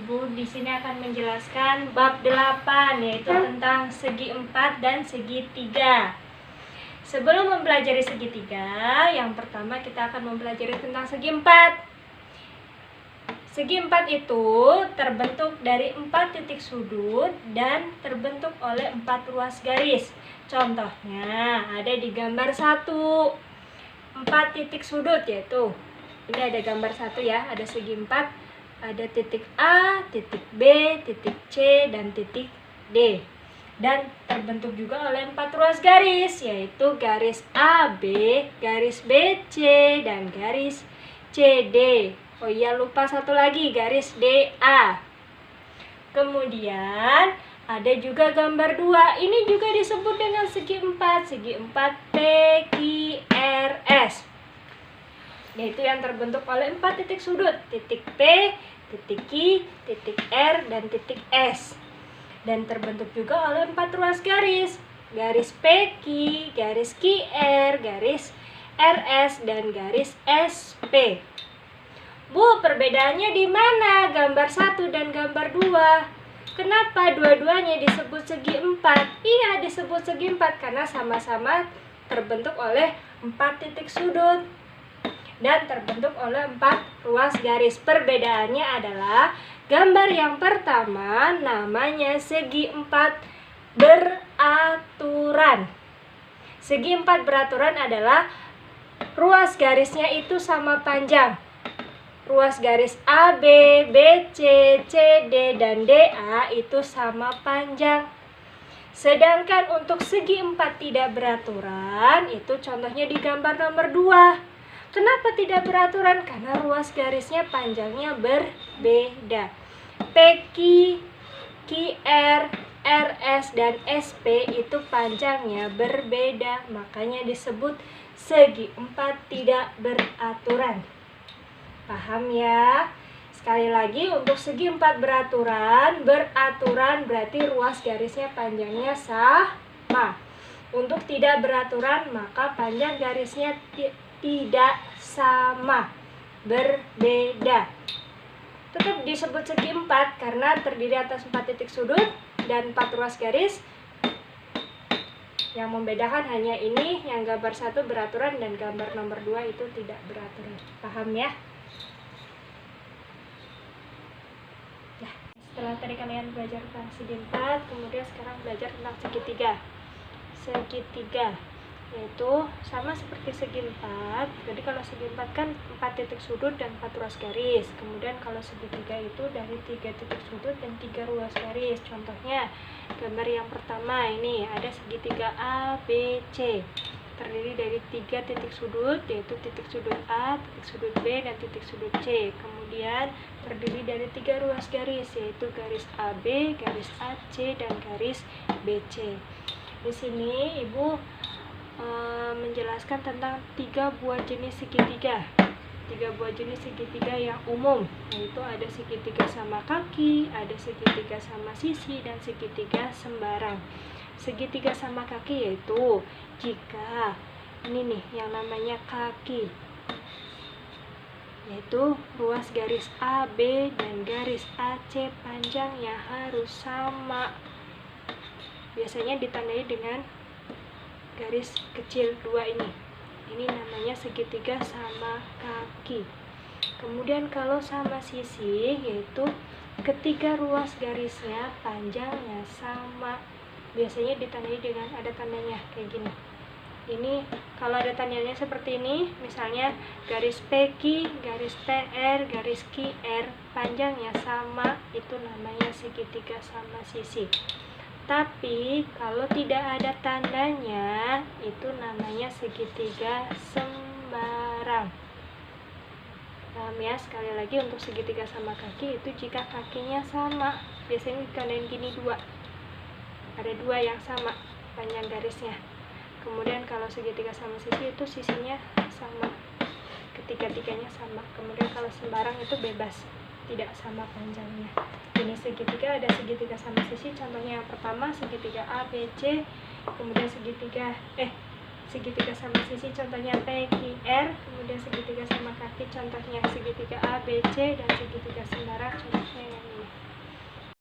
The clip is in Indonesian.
Ibu di sini akan menjelaskan bab 8, yaitu tentang segi 4 dan segitiga. Sebelum mempelajari segitiga, yang pertama kita akan mempelajari tentang segi 4. Segi 4 itu terbentuk dari 4 titik sudut dan terbentuk oleh 4 ruas garis. Contohnya ada di gambar 1, 4 titik sudut, yaitu ini ada gambar 1 ya, ada segi 4, ada titik A, titik B, titik C, dan titik D. Dan terbentuk juga oleh 4 ruas garis, yaitu garis AB, garis BC, dan garis CD. Oh iya, lupa satu lagi, garis DA. Kemudian ada juga gambar 2. Ini juga disebut dengan segi 4, segi 4 PQRS. Yaitu yang terbentuk oleh 4 titik sudut, titik P, titik Q, titik R, dan titik S. Dan terbentuk juga oleh 4 ruas garis, garis PQ, garis QR, garis RS, dan garis SP. Bu, perbedaannya di mana gambar 1 dan gambar 2? Kenapa dua-duanya disebut segi 4? Iya, disebut segi 4 karena sama-sama terbentuk oleh 4 titik sudut dan terbentuk oleh 4 ruas garis. Perbedaannya adalah gambar yang pertama namanya segi 4 beraturan. Segi 4 beraturan adalah ruas garisnya itu sama panjang. Ruas garis AB, BC, CD, dan DA itu sama panjang. Sedangkan untuk segi 4 tidak beraturan, itu contohnya di gambar nomor 2. Kenapa tidak beraturan? Karena ruas garisnya panjangnya berbeda. PQ, QR, RS, dan SP itu panjangnya berbeda. Makanya disebut segi 4 tidak beraturan. Paham ya? Sekali lagi, untuk segi 4 beraturan berarti ruas garisnya panjangnya sama. Untuk tidak beraturan, maka panjang garisnya tidak sama, berbeda. Tetap disebut segi 4 karena terdiri atas 4 titik sudut dan 4 ruas garis. Yang membedakan hanya ini, yang gambar 1 beraturan dan gambar nomor 2 itu tidak beraturan. Paham ya? Setelah tadi kalian belajar tentang segi 4, kemudian sekarang belajar tentang segitiga. Segitiga yaitu sama seperti segi 4. Jadi kalau segi 4 kan 4 titik sudut dan 4 ruas garis. Kemudian kalau segitiga itu dari 3 titik sudut dan 3 ruas garis. Contohnya gambar yang pertama ini ada segitiga ABC. Terdiri dari 3 titik sudut, yaitu titik sudut A, titik sudut B, dan titik sudut C. Kemudian terdiri dari 3 ruas garis, yaitu garis AB, garis AC, dan garis BC. Di sini Ibu menjelaskan tentang 3 buah jenis segitiga. 3 buah jenis segitiga yang umum, yaitu ada segitiga sama kaki, ada segitiga sama sisi, dan segitiga sembarang. Segitiga sama kaki yaitu jika ini nih yang namanya kaki, yaitu ruas garis AB dan garis AC panjangnya harus sama. Biasanya ditandai dengan garis kecil 2 ini. Ini namanya segitiga sama kaki. Kemudian kalau sama sisi, yaitu ketiga ruas garisnya panjangnya sama. Biasanya ditandai dengan ada tandanya kayak gini. Ini kalau ada tandanya seperti ini, misalnya garis PQ, garis PR, garis QR panjangnya sama, itu namanya segitiga sama sisi. Tapi kalau tidak ada tandanya, itu namanya segitiga sembarang. Paham ya? Sekali lagi, untuk segitiga sama kaki itu jika kakinya sama, biasanya ditandain gini 2. Ada 2 yang sama panjang garisnya. Kemudian kalau segitiga sama sisi itu sisinya sama, ketiga-tiganya sama. Kemudian kalau sembarang itu bebas, tidak sama panjangnya. Ini segitiga, ada segitiga sama sisi. Contohnya yang pertama segitiga ABC, kemudian segitiga sama sisi contohnya PQR, kemudian segitiga sama kaki contohnya segitiga ABC, dan segitiga sembarang